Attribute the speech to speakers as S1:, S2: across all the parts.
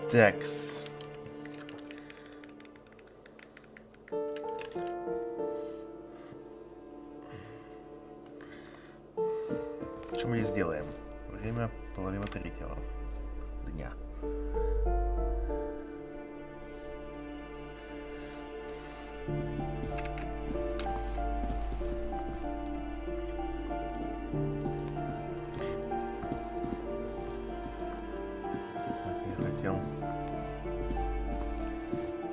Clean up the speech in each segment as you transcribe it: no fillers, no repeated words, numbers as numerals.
S1: Такс. Что мы здесь делаем? Время половина третьего дня. Так, я хотел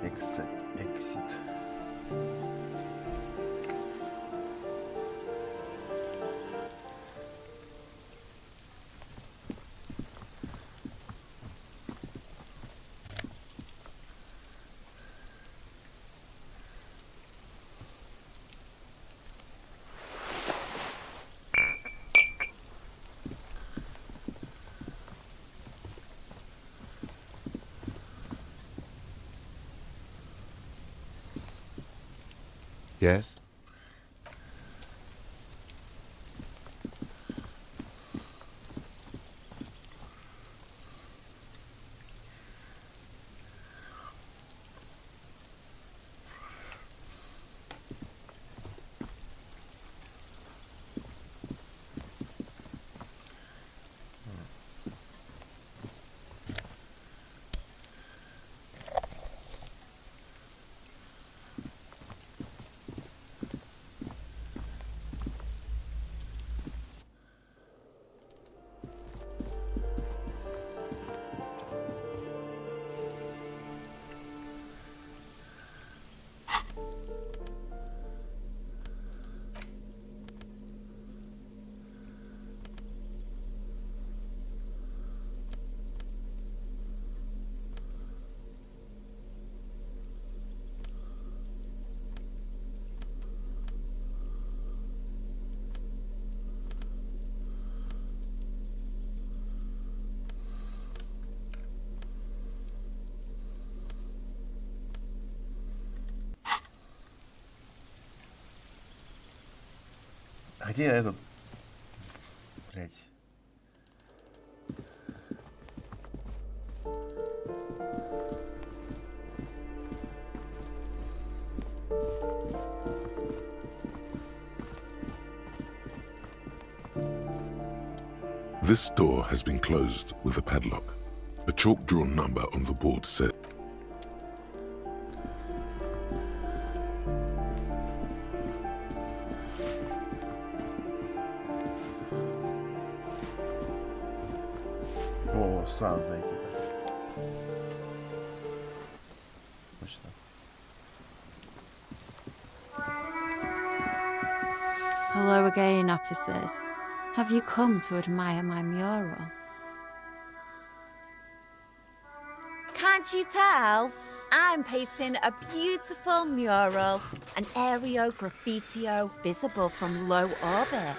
S1: эксит.
S2: Yes?
S1: А где этот... Блять.
S3: This door has been closed with a padlock. A chalk-drawn number on the board said,
S1: О, сразу зайти-то. Точно.
S4: Hello again, officers. Have you come to admire my mural?
S5: Can't you tell? I'm painting a beautiful mural, an aereo graffitio visible from low orbit.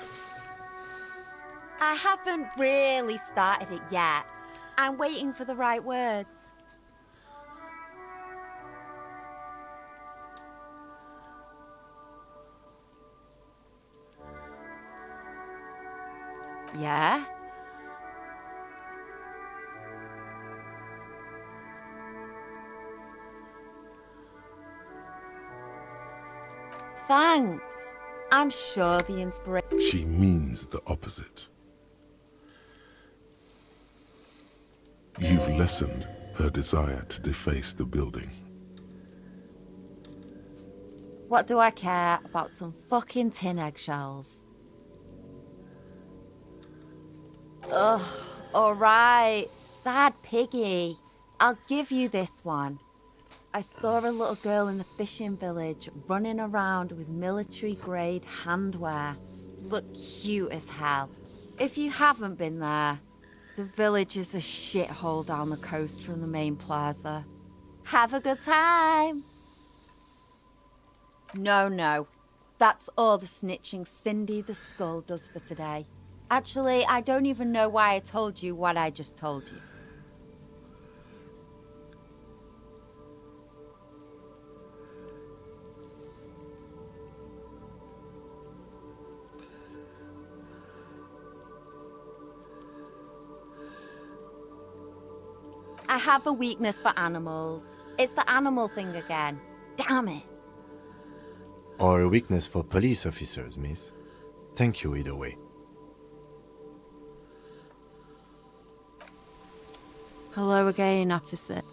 S5: I haven't really started it yet. I'm waiting for the right words. Yeah? Thanks. I'm sure the inspiration...
S3: she means the opposite. You've lessened her desire to deface the building.
S5: What do I care about some fucking tin eggshells? Ugh, alright, sad piggy. I'll give you this one. I saw a little girl in the fishing village running around with military-grade handwear. Looked cute as hell. If you haven't been there, the village is a shithole down the coast from the main plaza. Have a good time! No. That's all the snitching Cindy the Skull does for today. Actually, I don't even know why I told you what I just told you. I have a weakness for animals. It's the animal thing again. Damn it.
S2: Or a weakness for police officers, miss. Thank you either way.
S4: Hello again, officer.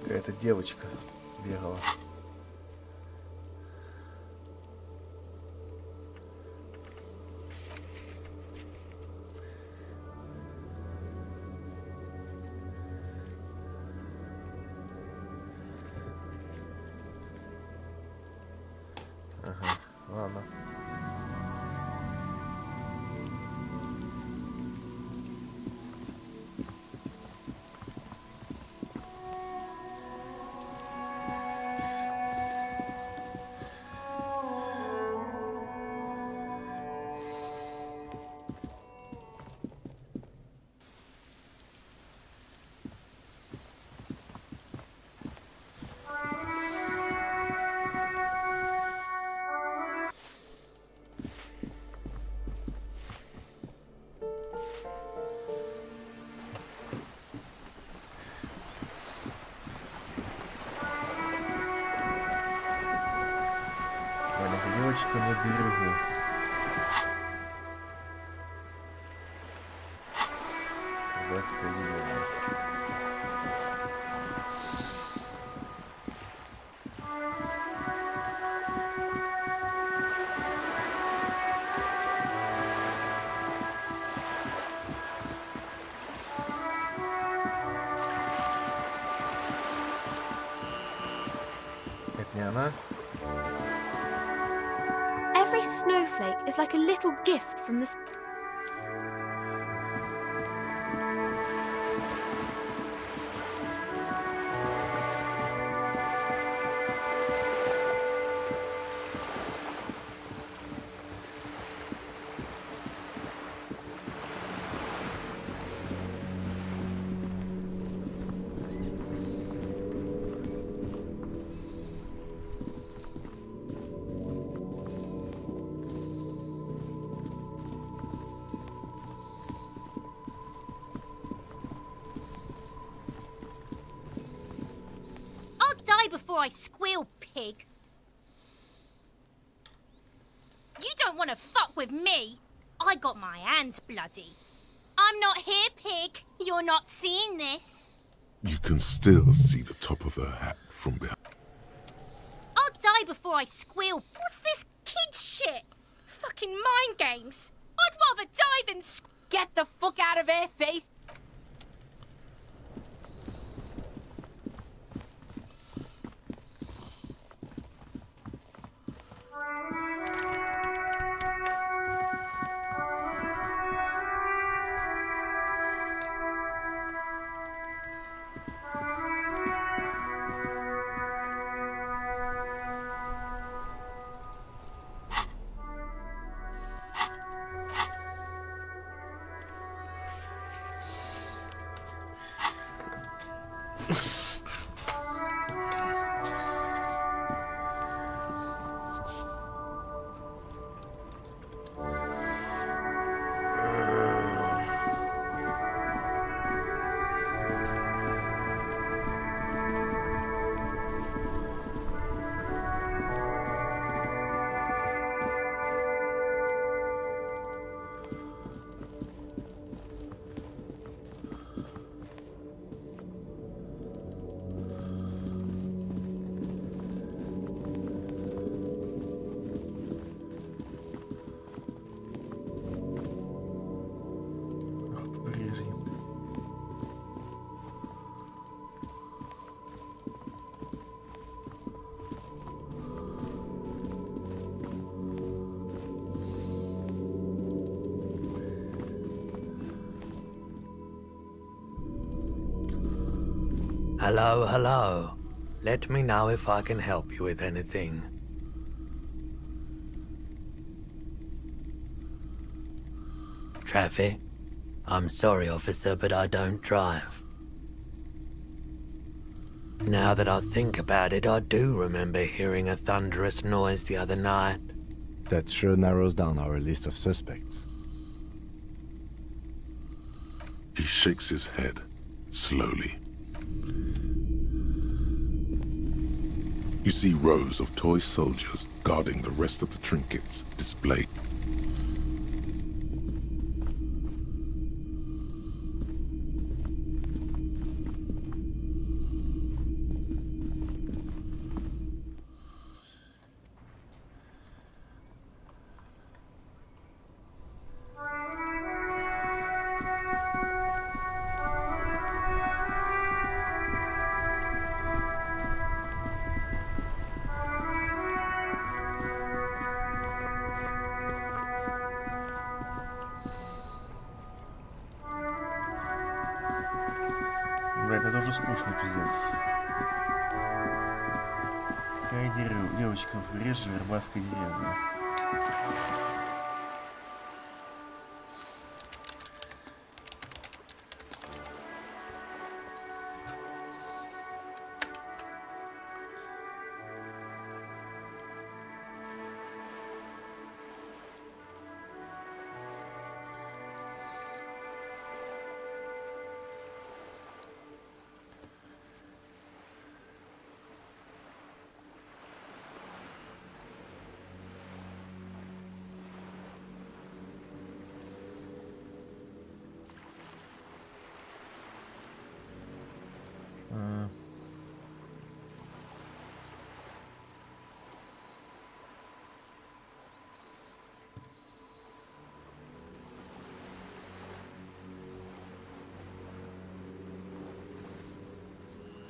S1: Какая-то девочка бегала. Ага, ладно. Маленькая девочка на берегу. Рыбацкая деревня. Это не она?
S6: Every snowflake is like a little gift from the...
S7: Die before I squeal, pig. You don't want to fuck with me. I got my hands bloody. I'm not here, pig. You're not seeing this.
S3: You can still see the top of her hat from behind.
S7: I'll die before I squeal. What's this kid shit? Fucking mind games. I'd rather die than
S8: Get the fuck out of here, face!
S9: Hello, hello. Let me know if I can help you with anything. Traffic? I'm sorry, officer, but I don't drive. Now that I think about it, I do remember hearing a thunderous noise the other night.
S2: That sure narrows down our list of suspects.
S3: He shakes his head, slowly. You see rows of toy soldiers guarding the rest of the trinkets displayed.
S1: Блядь, это уже скучно, пиздец. Какая девочка на побережье Вербатской деревни?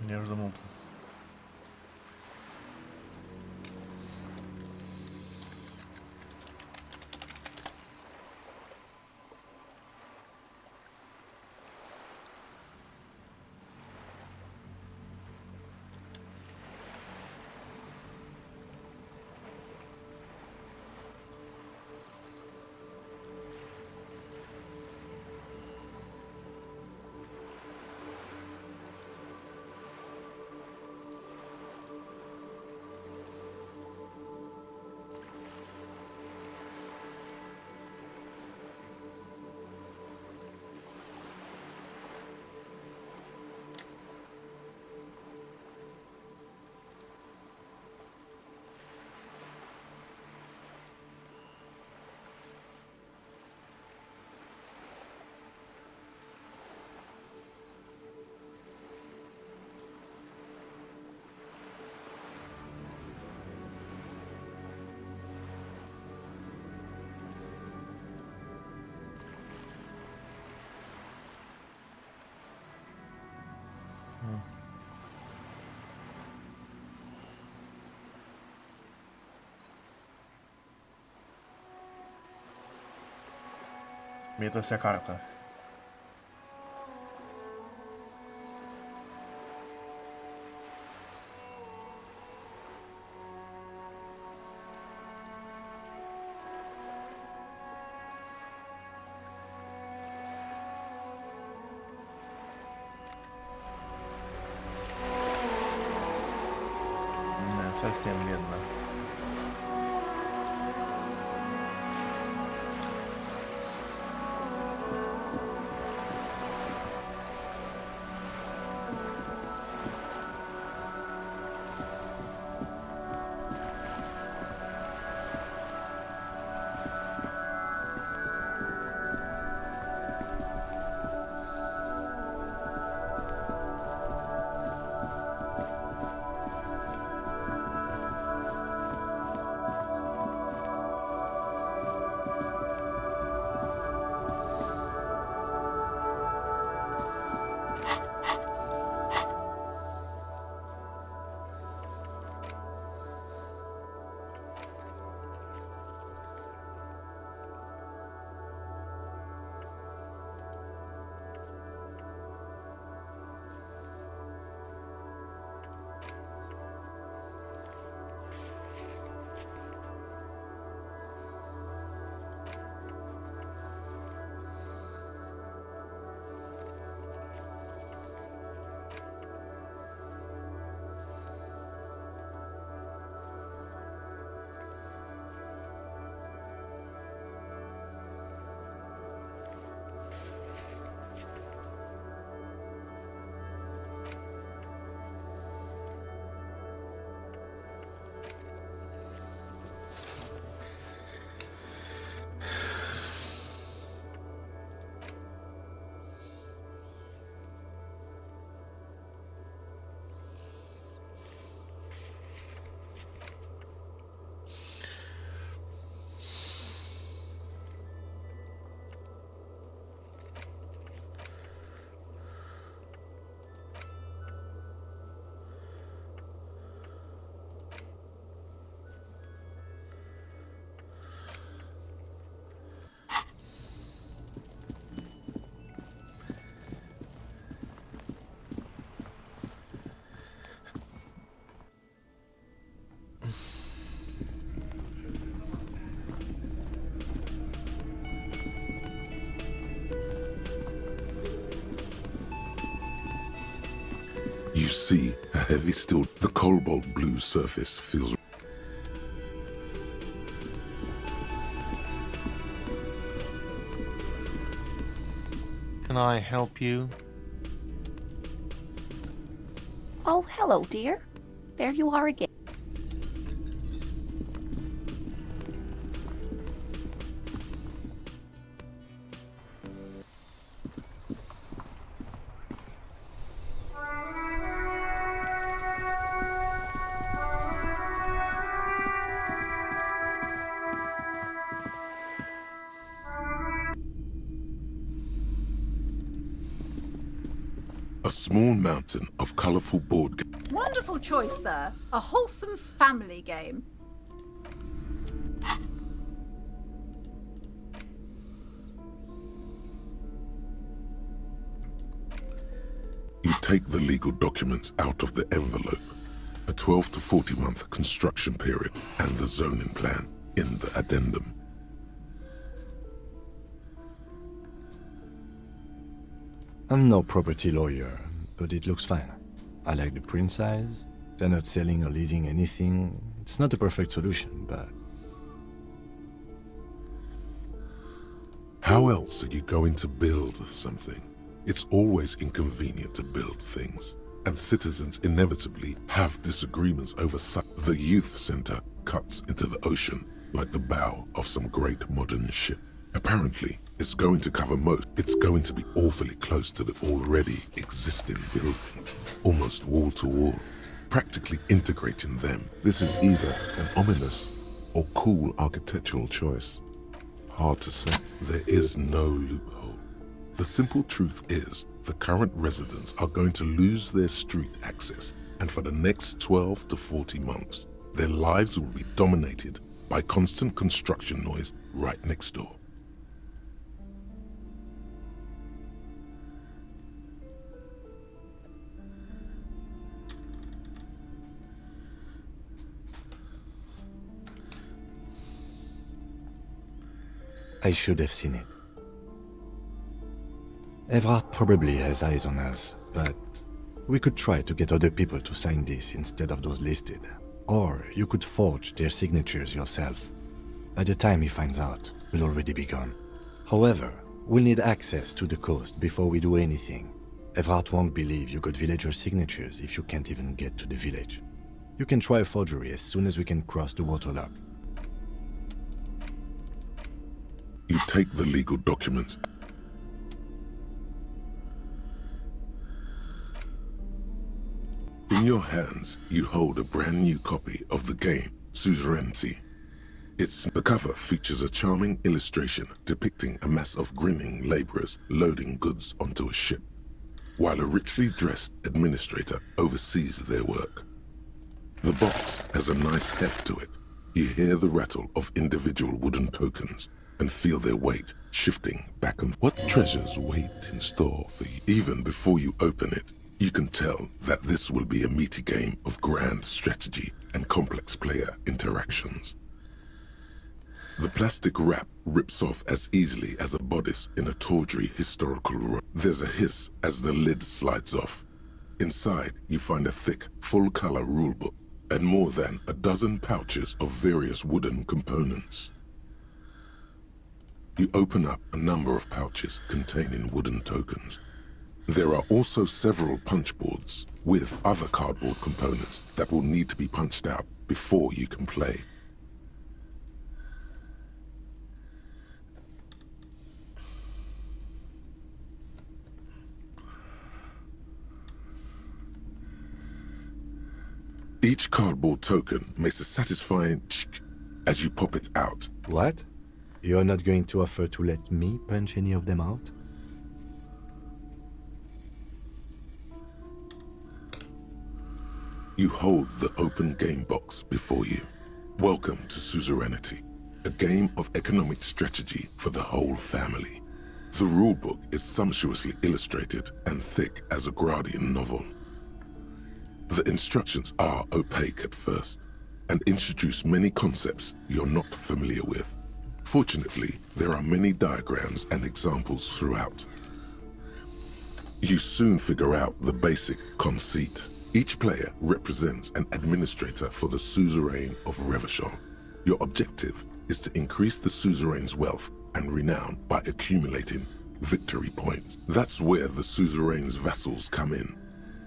S1: Я уже думал. Это вся карта. Да, совсем медленно.
S3: see a heavy steel. The cobalt blue surface feels.
S10: Can I help you?
S11: Oh, hello, dear. There you are again.
S3: A small mountain of colorful board games.
S11: Wonderful choice, sir. A wholesome family game.
S3: You take the legal documents out of the envelope, a 12 to 40 month construction period, and the zoning plan in the addendum.
S2: I'm no property lawyer, but it looks fine. I like the print size. They're not selling or leasing anything. It's not a perfect solution, but...
S3: How else are you going to build something? It's always inconvenient to build things, and citizens inevitably have disagreements over the youth center cuts into the ocean like the bow of some great modern ship. Apparently, it's going to cover most. It's going to be awfully close to the already existing buildings, almost wall to wall, practically integrating them. This is either an ominous or cool architectural choice. Hard to say. There is no loophole. The simple truth is, the current residents are going to lose their street access, and for the next 12 to 40 months, their lives will be dominated by constant construction noise right next door.
S2: I should have seen it. Evrard probably has eyes on us, but we could try to get other people to sign this instead of those listed. Or you could forge their signatures yourself. By the time he finds out, we'll already be gone. However, we'll need access to the coast before we do anything. Evrard won't believe you got villager signatures if you can't even get to the village. You can try a forgery as soon as we can cross the waterlock.
S3: You take the legal documents. In your hands, you hold a brand new copy of the game, Suzerainty. The cover features a charming illustration depicting a mass of grinning laborers loading goods onto a ship, while a richly dressed administrator oversees their work. The box has a nice heft to it. You hear the rattle of individual wooden tokens and feel their weight shifting back and forth. What treasures wait in store for you? Even before you open it, you can tell that this will be a meaty game of grand strategy and complex player interactions. The plastic wrap rips off as easily as a bodice in a tawdry historical room. There's a hiss as the lid slides off. Inside, you find a thick, full-color rulebook and more than a dozen pouches of various wooden components. You open up a number of pouches containing wooden tokens. There are also several punch boards with other cardboard components that will need to be punched out before you can play. Each cardboard token makes a satisfying ch as you pop it out.
S2: What? You're not going to offer to let me punch any of them out?
S3: You hold the open game box before you. Welcome to Suzerainty, a game of economic strategy for the whole family. The rulebook is sumptuously illustrated and thick as a Gradian novel. The instructions are opaque at first and introduce many concepts you're not familiar with. Fortunately, there are many diagrams and examples throughout. You soon figure out the basic conceit. Each player represents an administrator for the suzerain of Revachol. Your objective is to increase the suzerain's wealth and renown by accumulating victory points. That's where the suzerain's vassals come in.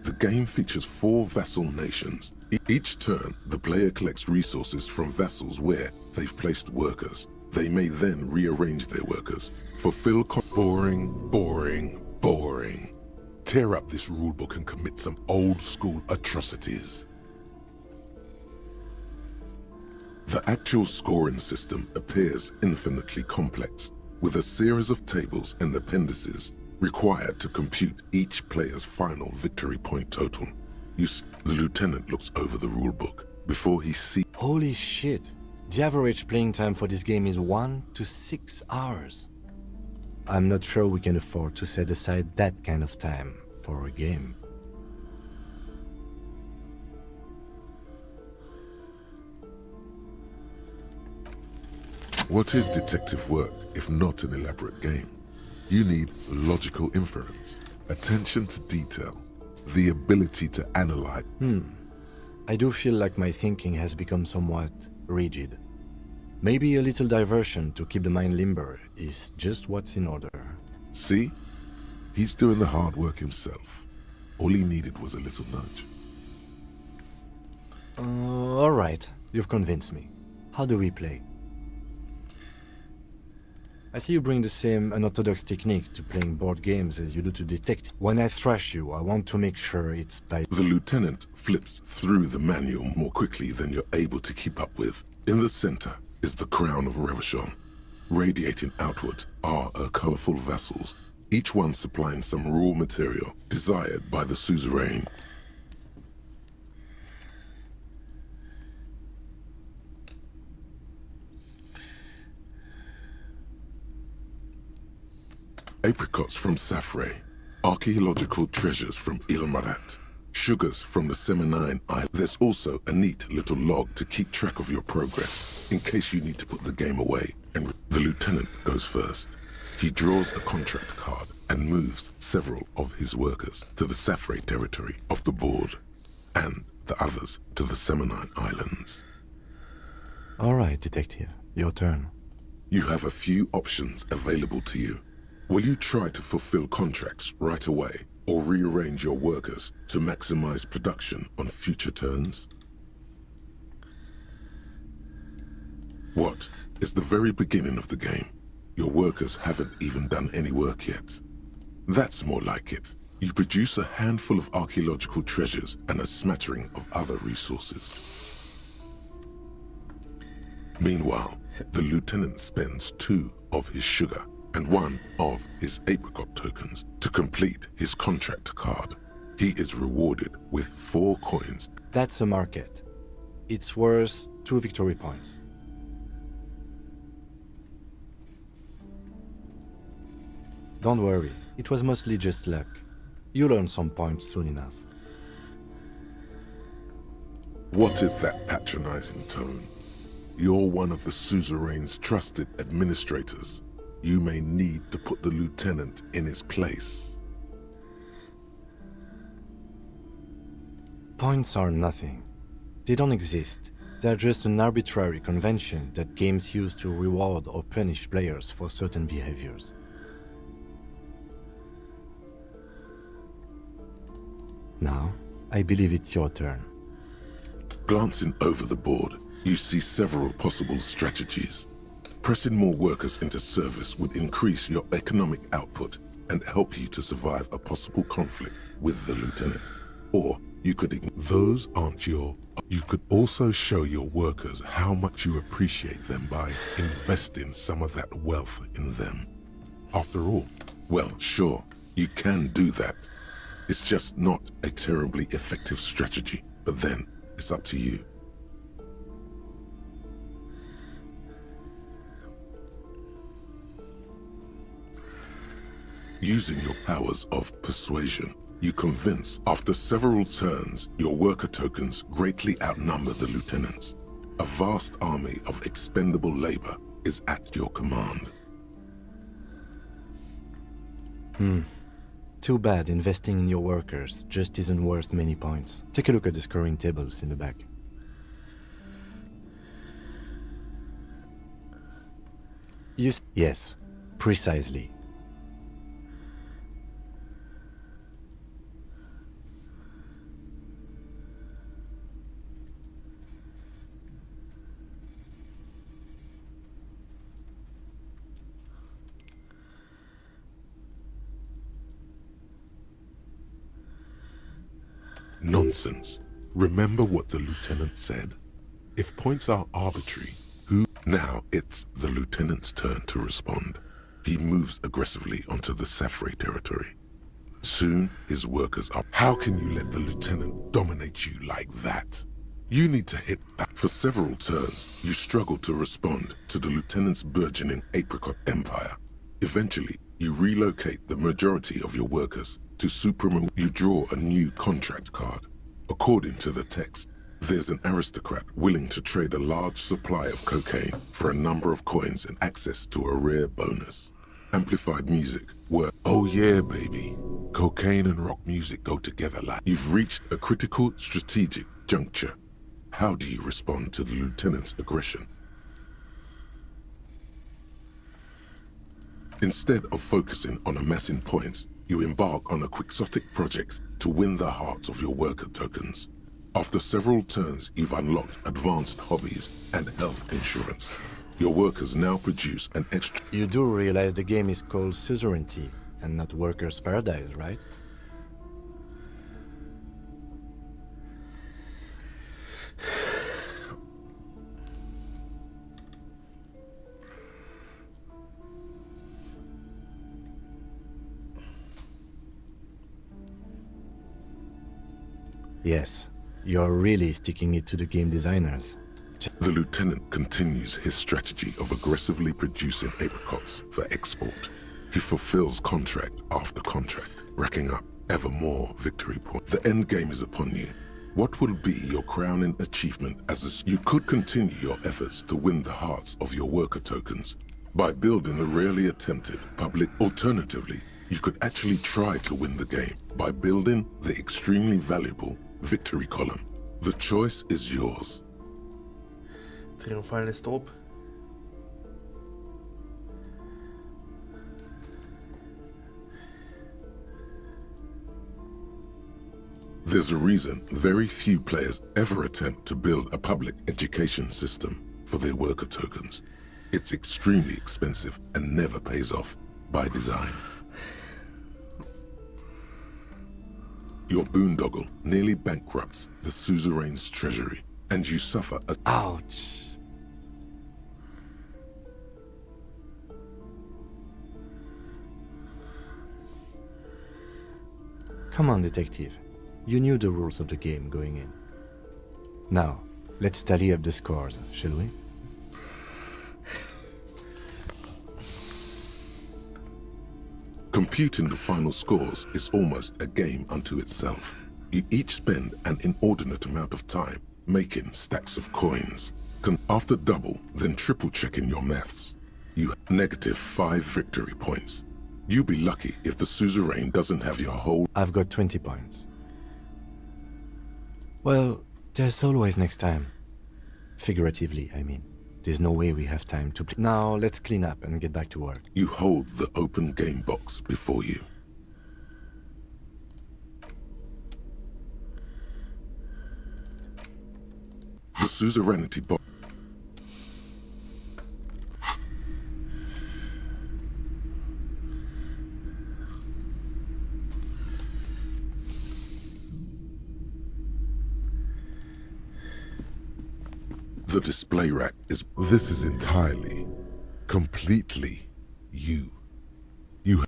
S3: The game features 4 vassal nations. Each turn, the player collects resources from vassals where they've placed workers. They may then rearrange their workers. Fulfill boring. Tear up this rulebook and commit some old-school atrocities. The actual scoring system appears infinitely complex, with a series of tables and appendices required to compute each player's final victory point total. The lieutenant looks over the rulebook before he sees...
S2: Holy shit. The average playing time for this game is 1 to 6 hours. I'm not sure we can afford to set aside that kind of time for a game.
S3: What is detective work if not an elaborate game? You need logical inference, attention to detail, the ability to analyze.
S2: I do feel like my thinking has become somewhat rigid. Maybe a little diversion to keep the mind limber is just what's in order.
S3: See? He's doing the hard work himself. All he needed was a little nudge.
S2: Alright, you've convinced me. How do we play? I see you bring the same unorthodox technique to playing board games as you do to detect. When I thrash you, I want to make sure it's by...
S3: The lieutenant flips through the manual more quickly than you're able to keep up with. In the center is the crown of Revachol. Radiating outward are her colorful vassals, each one supplying some raw material desired by the suzerain. Apricots from Safre, archaeological treasures from Ilmarat, sugars from the Seminine Isle. There's also a neat little log to keep track of your progress, in case you need to put the game away. And the lieutenant goes first. He draws a contract card and moves several of his workers to the Safre territory of the board, and the others to the Seminine Islands.
S2: Alright, detective, your turn.
S3: You have a few options available to you. Will you try to fulfill contracts right away, or rearrange your workers to maximize production on future turns? What is the very beginning of the game? Your workers haven't even done any work yet. That's more like it. You produce a handful of archaeological treasures and a smattering of other resources. Meanwhile, the lieutenant spends 2 of his sugar and 1 of his apricot tokens to complete his contract card. He is rewarded with 4 coins.
S2: That's a market. It's worth 2 victory points. Don't worry, it was mostly just luck. You'll earn some points soon enough.
S3: What is that patronizing tone? You're one of the suzerain's trusted administrators. You may need to put the lieutenant in his place.
S2: Points are nothing. They don't exist. They're just an arbitrary convention that games use to reward or punish players for certain behaviors. Now, I believe it's your turn.
S3: Glancing over the board, you see several possible strategies. Pressing more workers into service would increase your economic output and help you to survive a possible conflict with the lieutenant. Or you could ignore those aren't your... You could also show your workers how much you appreciate them by investing some of that wealth in them. After all, well, sure, you can do that. It's just not a terribly effective strategy, but then it's up to you. Using your powers of persuasion, you convince. After several turns, your worker tokens greatly outnumber the lieutenants. A vast army of expendable labor is at your command.
S2: Too bad investing in your workers just isn't worth many points. Take a look at the scoring tables in the back. Yes, precisely.
S3: Nonsense. Remember what the lieutenant said. If points are arbitrary, Now it's the lieutenant's turn to respond. He moves aggressively onto the Safri territory. Soon, his workers are... How can you let the lieutenant dominate you like that? You need to hit back. For several turns, you struggle to respond to the lieutenant's burgeoning apricot empire. Eventually, you relocate the majority of your workers to Supremo. You draw a new contract card. According to the text, there's an aristocrat willing to trade a large supply of cocaine for a number of coins and access to a rare bonus. Amplified music, where, oh yeah, baby, cocaine and rock music go together like... You've reached a critical strategic juncture. How do you respond to the lieutenant's aggression? Instead of focusing on amassing points, you embark on a quixotic project to win the hearts of your worker tokens. After several turns, you've unlocked advanced hobbies and health insurance. Your workers now produce an extra...
S2: You do realize the game is called Suzerainty and not Workers' Paradise, right? Yes, you're really sticking it to the game designers.
S3: The lieutenant continues his strategy of aggressively producing apricots for export. He fulfills contract after contract, racking up ever more victory points. The end game is upon you. What will be your crowning achievement as you could continue your efforts to win the hearts of your worker tokens by building a rarely attempted public. Alternatively, you could actually try to win the game by building the extremely valuable victory column. The choice is yours.
S1: Triumfalny stolp.
S3: There's a reason very few players ever attempt to build a public education system for their worker tokens. It's extremely expensive and never pays off by design. Your boondoggle nearly bankrupts the suzerain's treasury, and you suffer a...
S2: Ouch! Come on, detective. You knew the rules of the game going in. Now, let's tally up the scores, shall we?
S3: Computing the final scores is almost a game unto itself. You each spend an inordinate amount of time making stacks of coins. After double, then triple checking your maths, you have -5 victory points. You'll be lucky if the suzerain doesn't have your whole...
S2: I've got 20 points. Well, there's always next time. Figuratively, I mean. There's no way we have time to play. Now, let's clean up and get back to work.
S3: You hold the open game box before you. The suzerainty box. The display rack is... This is entirely, completely you. You...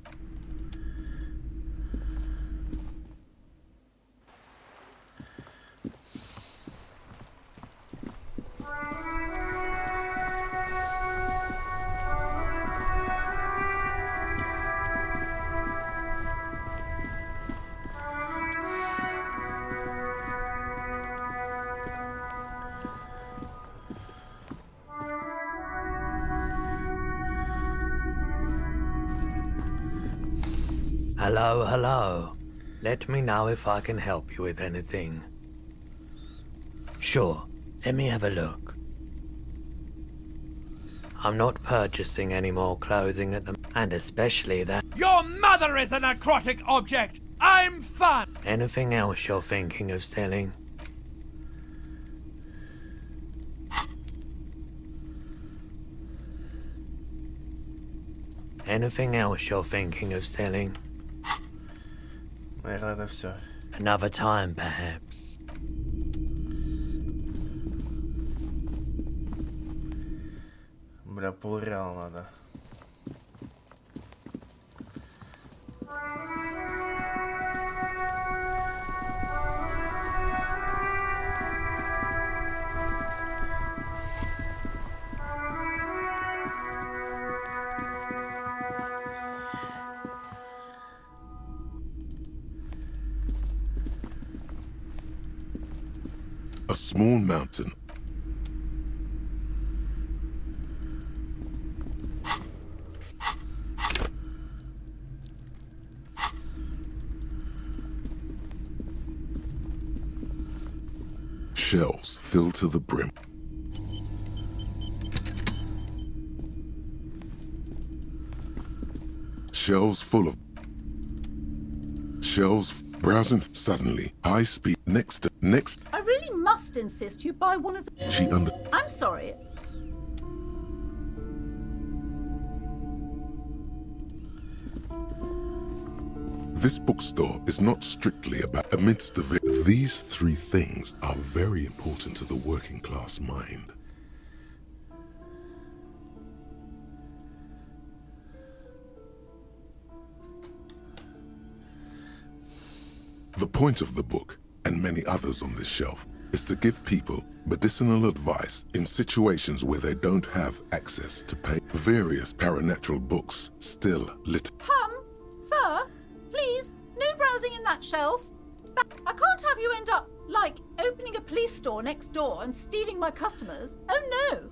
S9: Hello, hello. Let me know if I can help you with anything. Sure, let me have a look. I'm not purchasing any more clothing at the... and especially that...
S12: Your mother is a necrotic object! I'm fun!
S9: Anything else you're thinking of selling? Anything else you're thinking of selling?
S1: Наверное, это все.
S9: Another time, perhaps.
S1: Бля, полреала надо.
S3: A small mountain. Shelves filled to the brim. Shelves full of... Shelves browsing suddenly. High speed. Next.
S11: I really must insist you buy one of the...
S3: She under...
S11: I'm sorry.
S3: This bookstore is not strictly about amidst the... These three things are very important to the working class mind. The point of the book, and many others on this shelf, is to give people medicinal advice in situations where they don't have access to pay. Various paranatural books still lit.
S11: Sir, please, no browsing in that shelf. I can't have you end up, like, opening a police store next door and stealing my customers. Oh no!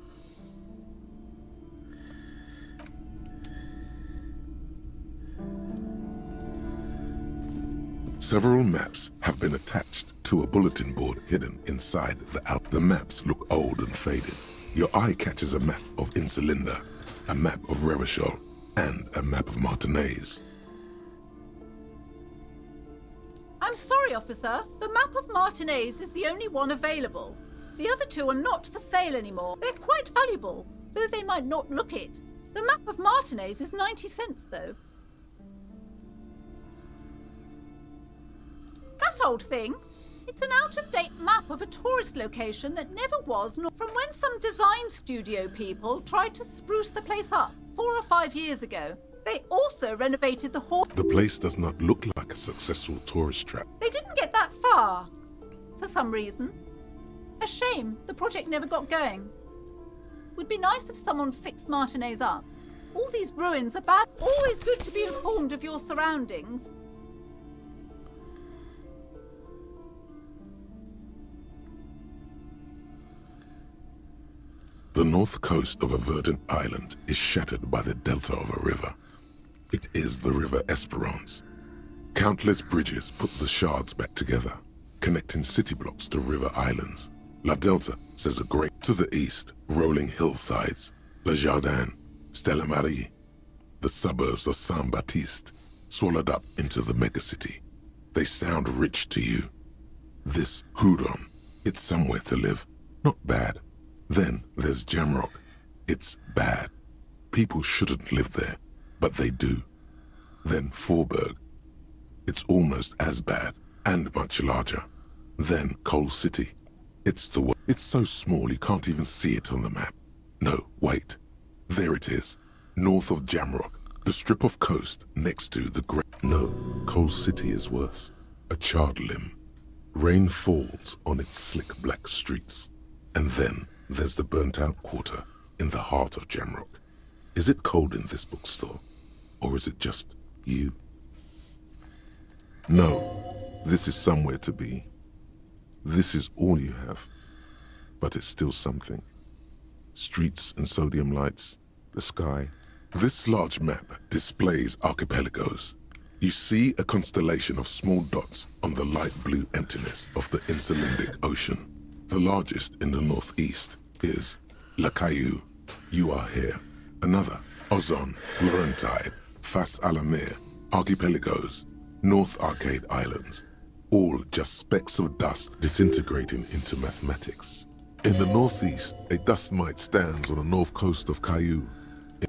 S3: Several maps have been attached to a bulletin board hidden inside the out. The maps look old and faded. Your eye catches a map of Insulinda, a map of Revachol, and a map of Martinez.
S11: I'm sorry, officer. The map of Martinez is the only one available. The other two are not for sale anymore. They're quite valuable, though they might not look it. The map of Martinez is 90 cents, though. That old thing? It's an out-of-date map of a tourist location that never was, nor from when some design studio people tried to spruce the place up 4 or 5 years ago. They also renovated the hall.
S3: The place does not look like a successful tourist trap.
S11: They didn't get that far, for some reason. A shame the project never got going. Would be nice if someone fixed Martinez up. All these ruins are bad. Always good to be informed of your surroundings.
S3: The north coast of a verdant island is shattered by the delta of a river. It is the River Esperance. Countless bridges put the shards back together, connecting city blocks to river islands. La Delta says a great to the east, rolling hillsides, Le Jardin, Stella Marie, the suburbs of Saint-Baptiste, swallowed up into the megacity. They sound rich to you. This Hudon, it's somewhere to live, not bad. Then there's Jamrock. It's bad. People shouldn't live there, but they do. Then Forberg. It's almost as bad, and much larger. Then Coal City. It's so small you can't even see it on the map. No, wait. There it is. North of Jamrock. The strip of coast next to the No, Coal City is worse. A charred limb. Rain falls on its slick black streets. And then there's the burnt-out quarter in the heart of Jamrock. Is it cold in this bookstore? Or is it just you? No, this is somewhere to be. This is all you have. But it's still something. Streets and sodium lights, the sky. This large map displays archipelagos. You see a constellation of small dots on the light blue emptiness of the Insulindic Ocean. The largest in the northeast is La Caillou. You are here. Another, Ozon, Laurentide, Fas Alamir, Archipelagos, North Arcade Islands. All just specks of dust disintegrating into mathematics. In the northeast, a dust mite stands on the north coast of Caillou,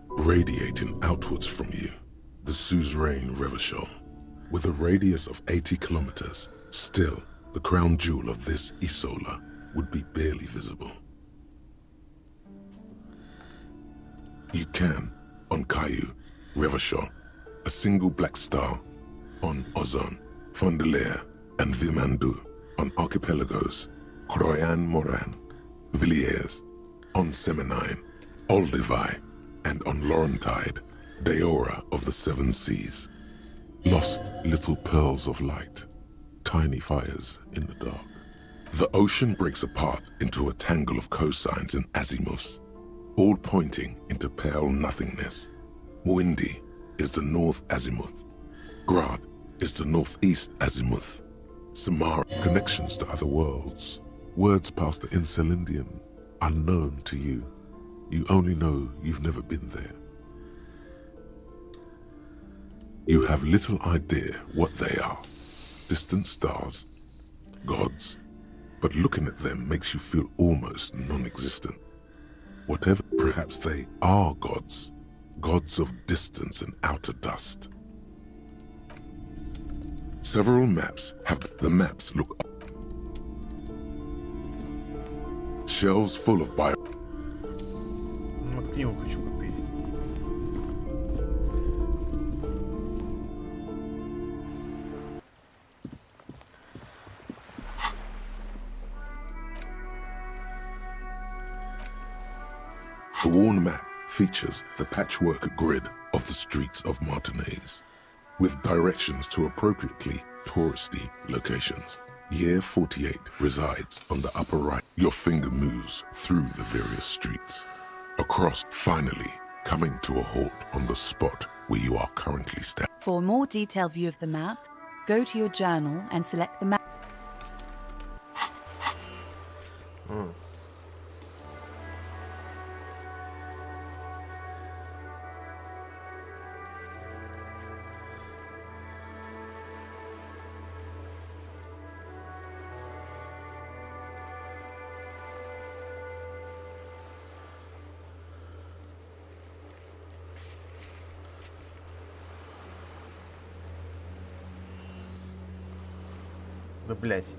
S3: radiating outwards from you. The suzerain Revachol, with a radius of 80 kilometers, still, the crown jewel of this Isola would be barely visible. You can, on Caillou, Revachol, a single black star, on Ozon, Fondelier, and Vilmandu, on Archipelagos, Croyan Moran, Villiers, on Semenine, Olduvai, and on Laurentide, Deora of the Seven Seas. Lost little pearls of light, tiny fires in the dark. The ocean breaks apart into a tangle of cosines and azimuths, all pointing into pale nothingness. Windy is the north azimuth. Grad is the northeast azimuth. Samara connections to other worlds. Words past the Insulindian, unknown to you. You only know you've never been there. You have little idea what they are. Distant stars, gods, but looking at them makes you feel almost non-existent. Whatever, perhaps they are gods, gods of distance and outer dust. Several maps have, the maps look up. Shelves full of bio.
S1: Книгу хочу купить.
S3: The worn map features the patchwork grid of the streets of Martinez, with directions to appropriately touristy locations. Year 48 resides on the upper right. Your finger moves through the various streets, across, finally coming to a halt on the spot where you are currently standing.
S13: For a more detailed view of the map, go to your journal and select the map.
S1: Да блять.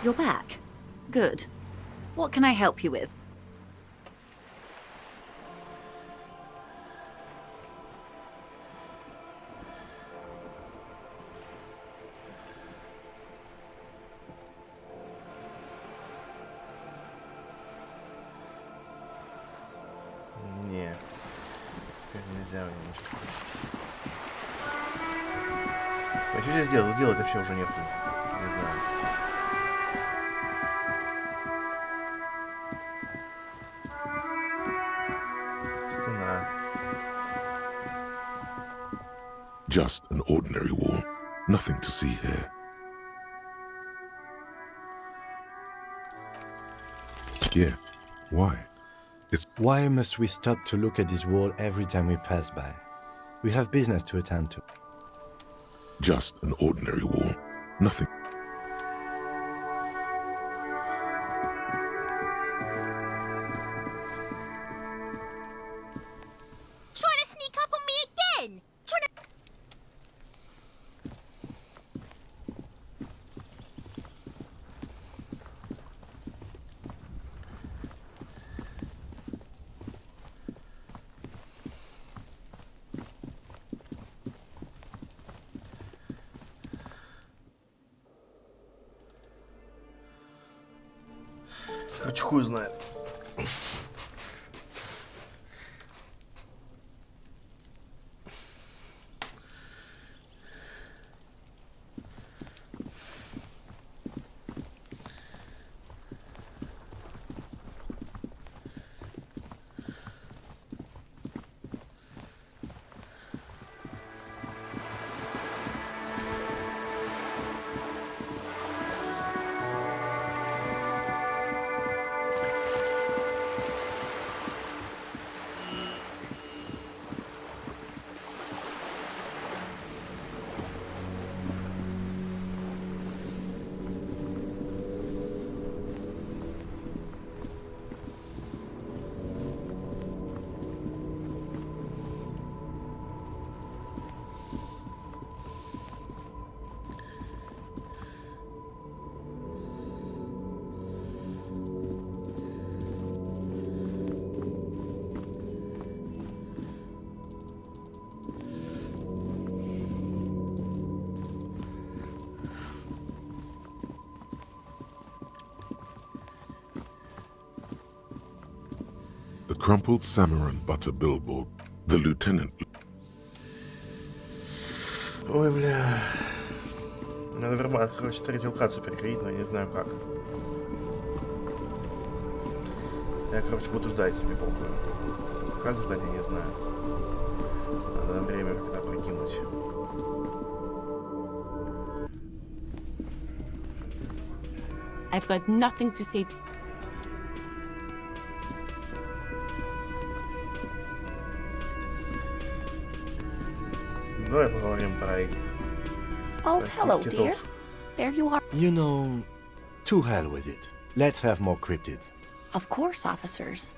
S13: You're back. Good. What can I help you with?
S1: Не. Теперь нельзя у него ничего спросить. А что здесь делать? Делать вообще уже нету. Не знаю.
S3: Just an ordinary wall. Nothing to see here. Yeah. Why?
S2: Why must we stop to look at this wall every time we pass by? We have business to attend to.
S3: Just an ordinary wall. Nothing.
S7: Trying to sneak up on me again? Trying to...
S1: хуй знает.
S3: The crumpled Samaran butter billboard. The lieutenant.
S1: Ой, бля. Надо, короче, третью локацию переходить, но я не знаю как. Я, короче, буду ждать, мне похуй. Как ждать, я не знаю. Надо время когда прикинуть.
S8: I've got nothing to say to...
S1: Давай поговорим про их.
S4: Oh,
S1: про
S4: hello,
S1: китов.
S4: dear. There you are.
S2: You know, to hell with it. Let's have more cryptids.
S4: Of course, officers.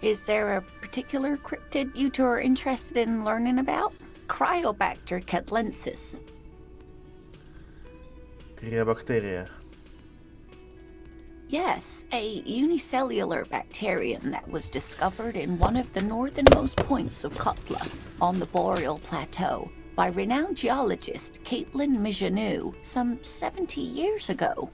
S4: Is there a particular cryptid you two are interested in learning about? Cryobacter catlensis.
S1: Криобактерия.
S4: Yes, a unicellular bacterium that was discovered in one of the northernmost points of Kotla on the Boreal Plateau by renowned geologist Caitlin Mijanou some 70 years ago.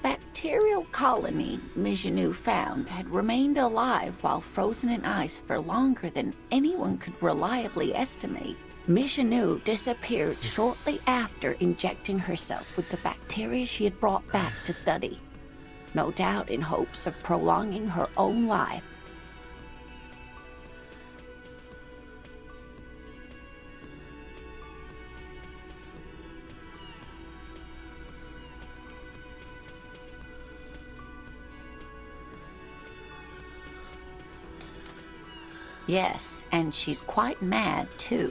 S4: Bacterial colony Mijanou found had remained alive while frozen in ice for longer than anyone could reliably estimate. Mijanou disappeared shortly after injecting herself with the bacteria she had brought back to study, no doubt in hopes of prolonging her own life. Yes, and she's quite mad, too.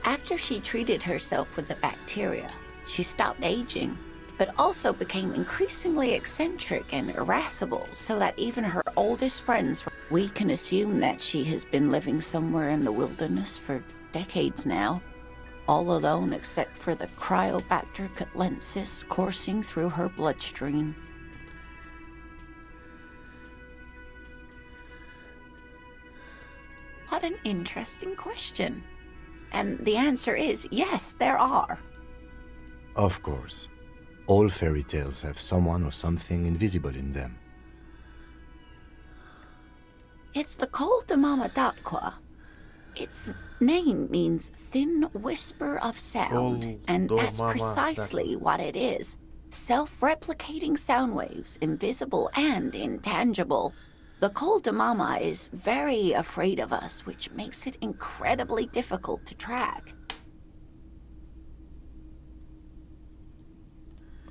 S4: After she treated herself with the bacteria, she stopped aging, but also became increasingly eccentric and irascible, so that even her oldest friends... We can assume that she has been living somewhere in the wilderness for decades now. all alone except for the Cryobacter catlensis coursing through her bloodstream. What an interesting question. And the answer is yes, there are.
S2: Of course. All fairy tales have someone or something invisible in them.
S4: It's the Col de Mama d'Aqua. Its name means thin whisper of sound, and that's precisely what it is. Self-replicating sound waves, invisible and intangible. The Col de Mama is very afraid of us, which makes it incredibly difficult to track.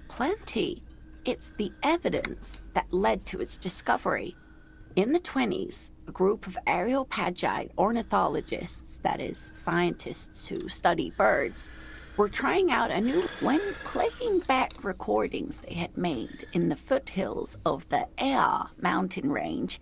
S4: Plenty. It's the evidence that led to its discovery. In the 20s, a group of Areopagite ornithologists, that is, scientists who study birds, were trying out a new... When playing back recordings they had made in the foothills of the Ea mountain range,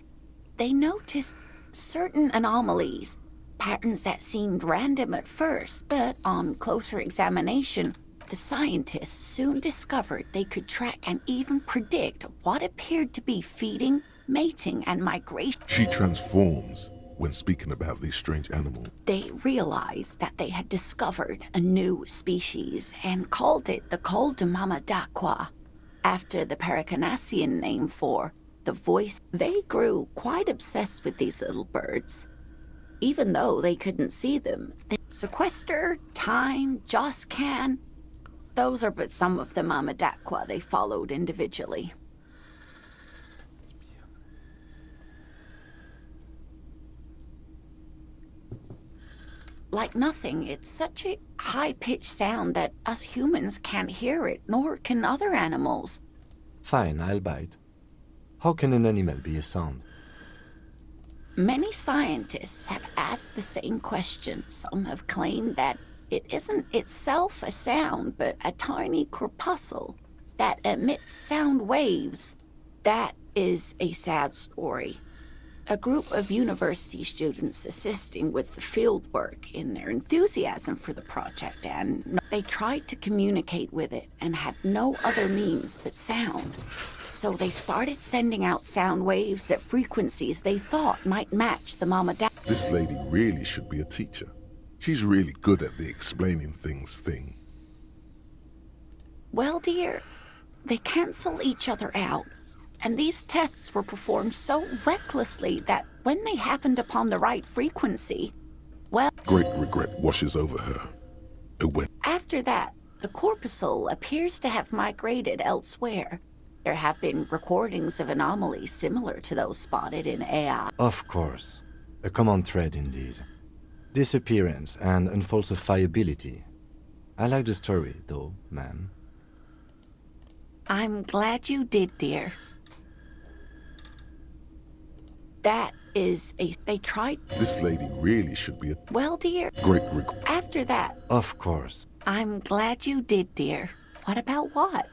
S4: they noticed certain anomalies, patterns that seemed random at first, but on closer examination, the scientists soon discovered they could track and even predict what appeared to be feeding, mating, and migration.
S3: She transforms when speaking about these strange animals.
S4: They realized that they had discovered a new species and called it the Col de Mama d'Aqua, after the Paracanassian name for the voice. They grew quite obsessed with these little birds. Even though they couldn't see them, Sequester, Time, Joscan, those are but some of the Mama d'Aqua they followed individually. Like nothing, it's such a high-pitched sound that us humans can't hear it, nor can other animals.
S2: Fine, I'll bite. How can an animal be a sound?
S4: Many scientists have asked the same question. Some have claimed that it isn't itself a sound, but a tiny corpuscle that emits sound waves. That is a sad story. A group of university students assisting with the field work in their enthusiasm for the project, and they tried to communicate with it and had no other means but sound. So they started sending out sound waves at frequencies they thought might match the Mama d'Aqua.
S3: This lady really should be a teacher. She's really good at the explaining things thing.
S4: Well, dear, they cancel each other out. And these tests were performed so recklessly that when they happened upon the right frequency, well...
S3: Great regret washes over her.
S4: After that, the corpuscle appears to have migrated elsewhere. There have been recordings of anomalies similar to those spotted in AI.
S2: Of course. A common thread in these. Disappearance and unfalsifiability. I like the story, though, ma'am.
S4: I'm glad you did, dear. That is a... They tried...
S3: This lady really should be a...
S4: Well, dear...
S3: Great regret.
S4: After that...
S2: Of course.
S4: I'm glad you did, dear. What about what?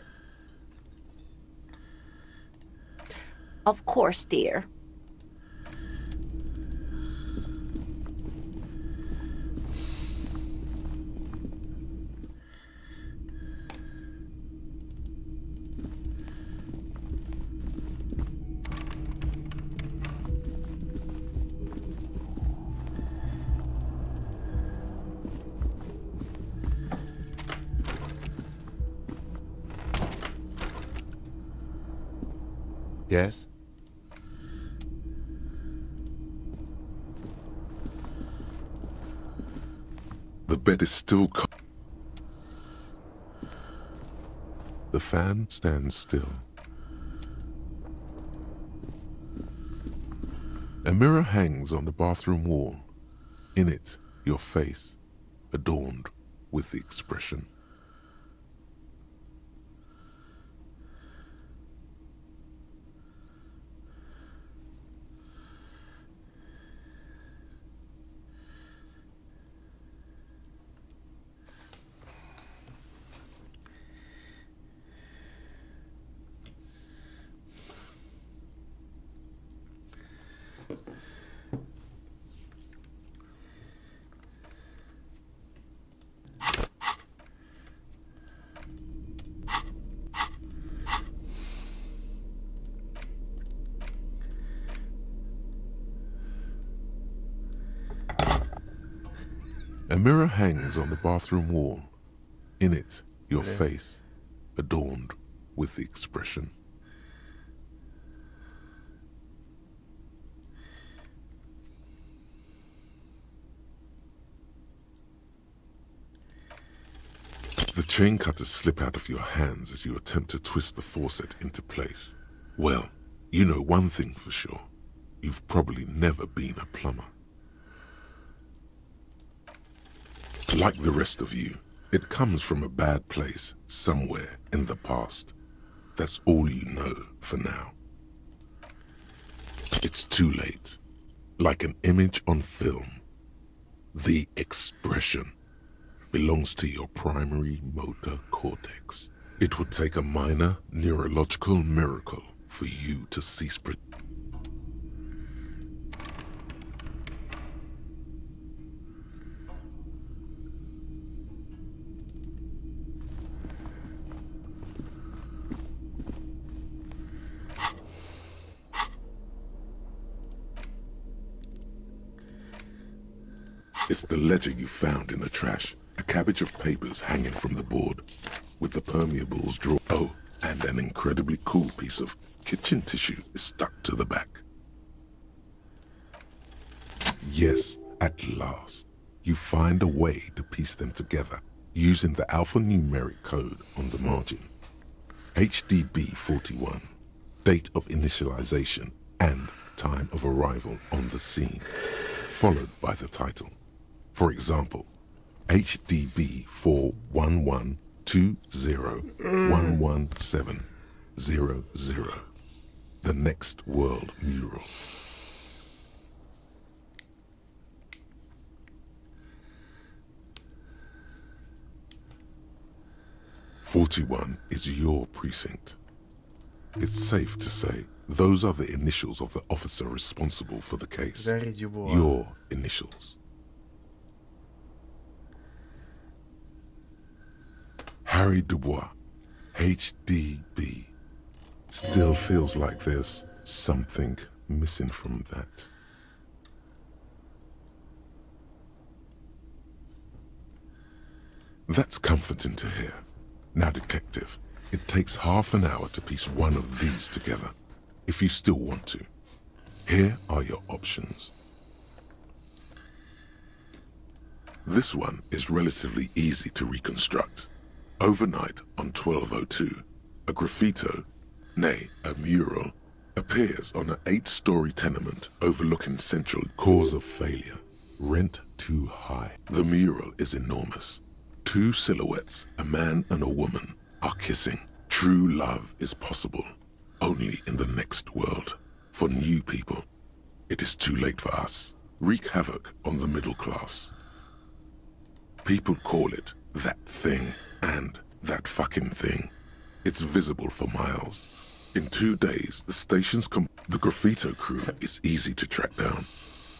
S4: Of course, dear.
S2: Yes?
S3: The bed is still The fan stands still. A mirror hangs on the bathroom wall. In it, your face, adorned with the expression. A mirror hangs on the bathroom wall. In it, your face, adorned with the expression. The chain cutters slip out of your hands as you attempt to twist the faucet into place. Well, you know one thing for sure. You've probably never been a plumber. Like the rest of you, it comes from a bad place somewhere in the past. That's all you know for now. It's too late. Like an image on film. The expression belongs to your primary motor cortex. It would take a minor neurological miracle for you to cease It's the ledger you found in the trash. A cabbage of papers hanging from the board, with the permeables drawn. Oh, and an incredibly cool piece of kitchen tissue is stuck to the back. Yes, at last, you find a way to piece them together using the alphanumeric code on the margin. HDB 41, date of initialization and time of arrival on the scene, followed by the title. For example, HDB 41120111700, the next world mural. "41 is your precinct. It's safe to say those are the initials of the officer responsible for the case. Your initials. Harry Dubois, HDB. Still feels like there's something missing from that. That's comforting to hear. Now, detective, it takes half an hour to piece one of these together, if you still want to. Here are your options. This one is relatively easy to reconstruct. Overnight on 1202, a graffito, nay, a mural, appears on an 8-story tenement overlooking central. Cause of failure, rent too high. The mural is enormous. 2 silhouettes, a man and a woman, are kissing. True love is possible, only in the next world. For new people, it is too late for us. Wreak havoc on the middle class. People call it that thing and that fucking thing. It's visible for miles. In 2 days, the station's the graffito crew is easy to track down.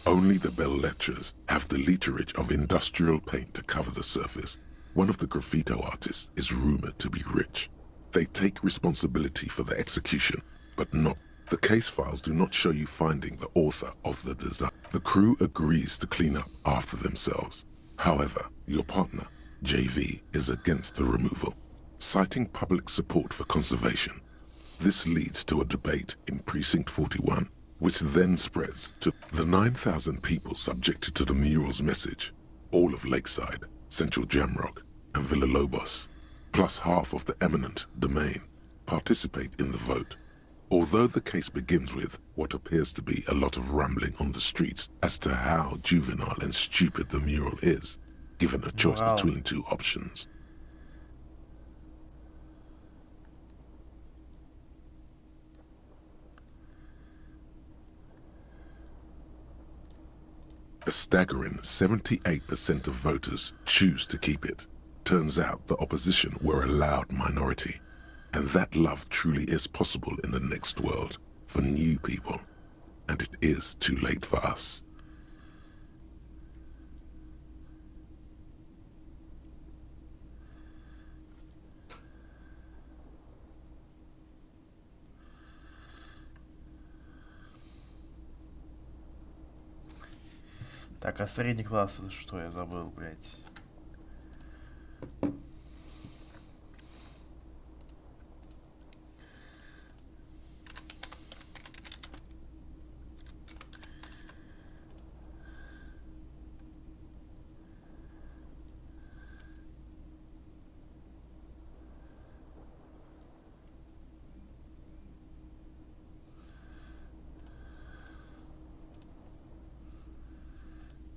S3: Only the belles lettres have the literage of industrial paint to cover the surface. One of the graffito artists is rumored to be rich. They take responsibility for the execution, but not. The case files do not show you finding the author of the design. The crew agrees to clean up after themselves. However, your partner, JV, is against the removal, citing public support for conservation. This leads to a debate in Precinct 41, which then spreads to the 9,000 people subjected to the mural's message. All of Lakeside, Central Jamrock, and Villalobos, plus half of the eminent domain, participate in the vote. Although the case begins with what appears to be a lot of rambling on the streets as to how juvenile and stupid the mural is, given a choice between 2 options. A staggering 78% of voters choose to keep it. Turns out the opposition were a loud minority. And that love truly is possible in the next world for new people. And it is too late for us.
S1: Так, а средний класс это что? Я забыл, блядь.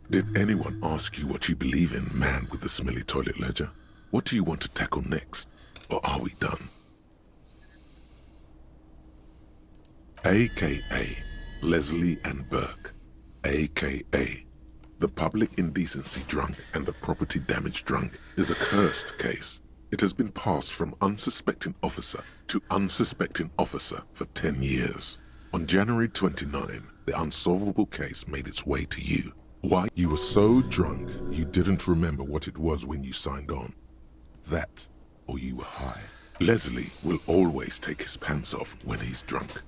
S3: Did anyone ask you what you believe in, man with the smelly toilet ledger? What do you want to tackle next? Or are we done? AKA Leslie and Burke. AKA the public indecency drunk and the property damage drunk is a cursed case. It has been passed from unsuspecting officer to unsuspecting officer for 10 years. On January 29, the unsolvable case made its way to you. Why? You were so drunk you didn't remember what it was when you signed on. That, or you were high. Leslie will always take his pants off when he's drunk.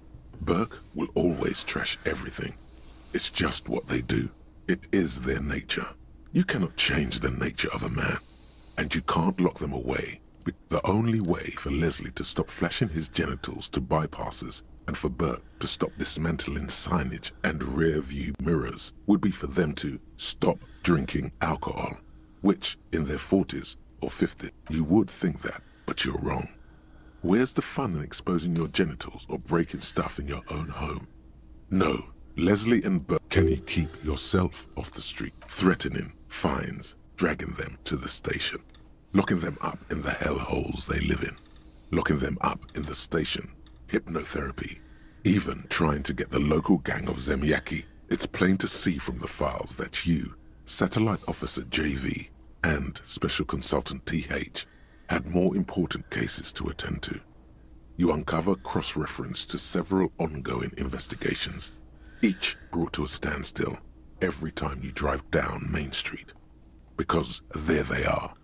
S3: Burke will always trash everything. It's just what they do. It is their nature. You cannot change the nature of a man, and you can't lock them away. The only way for Leslie to stop flashing his genitals to bypassers and for Burke to stop dismantling signage and rear-view mirrors would be for them to stop drinking alcohol, which, in their 40s or 50s, you would think that, but you're wrong. Where's the fun in exposing your genitals or breaking stuff in your own home? No, Leslie and Burke, can you keep yourself off the street, threatening fines, dragging them to the station, locking them up in the hellholes they live in, locking them up in the station, hypnotherapy, even trying to get the local gang of Zemyaki? It's plain to see from the files that you, Satellite Officer JV, and Special Consultant TH had more important cases to attend to. You uncover cross-reference to several ongoing investigations, each brought to a standstill every time you drive down Main Street. Because there they are,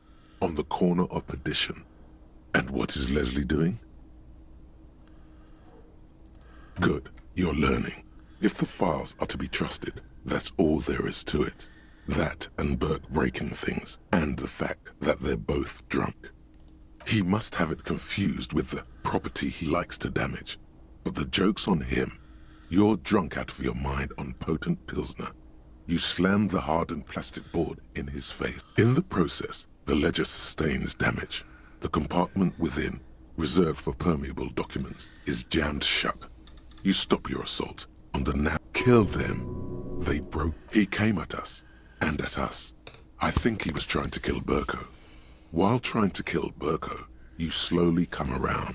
S3: on the corner of perdition. And what is Leslie doing? Good, you're learning. If the files are to be trusted, that's all there is to it. That and Burke breaking things, and the fact that they're both drunk. He must have it confused with the property he likes to damage. But the joke's on him. You're drunk out of your mind on potent Pilsner. You slam the hardened plastic board in his face. In the process, the ledger sustains damage. The compartment within, reserved for permeable documents, is jammed shut. You stop your assault on the nap. Kill them. They broke. He came at us, and at us. I think he was trying to kill Burko. While trying to kill Burko, you slowly come around.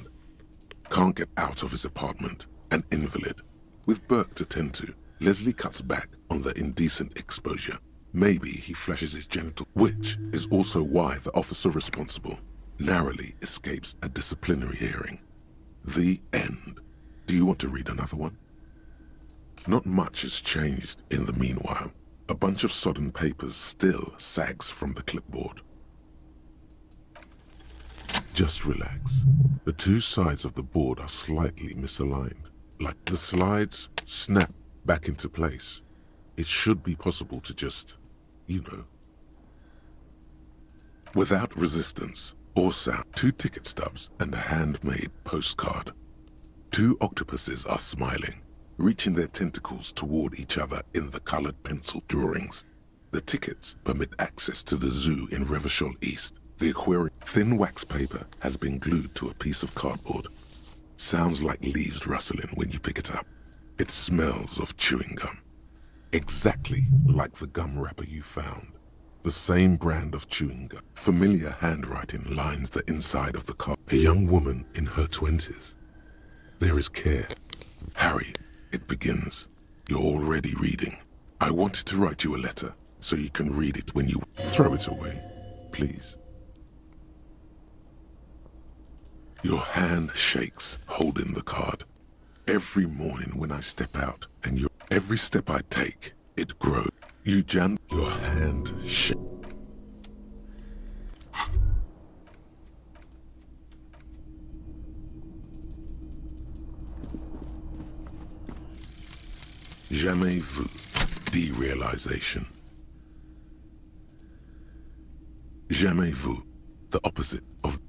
S3: Can't get out of his apartment, an invalid. With Burke to tend to, Leslie cuts back on the indecent exposure. Maybe he flashes his genital, which is also why the officer responsible narrowly escapes a disciplinary hearing. The end. Do you want to read another one? Not much has changed in the meanwhile. A bunch of sodden papers still sags from the clipboard. Just relax. The two sides of the board are slightly misaligned. Like the slides snap back into place. It should be possible to just, without resistance or sound. 2 ticket stubs and a handmade postcard. 2 octopuses are smiling, reaching their tentacles toward each other in the colored pencil drawings. The tickets permit access to the zoo in Revachol East. The aquarium. Thin wax paper has been glued to a piece of cardboard. Sounds like leaves rustling when you pick it up. It smells of chewing gum. Exactly like the gum wrapper you found. The same brand of chewing gum. Familiar handwriting lines the inside of the card. A young woman in her 20s. There is care. Harry, it begins. You're already reading. I wanted to write you a letter so you can read it when you throw it away, please. Your hand shakes, holding the card. Every morning when I step out, and every step I take, it grows. You jam your hand shake. Jamais vu. Derealization. Jamais vu, the opposite of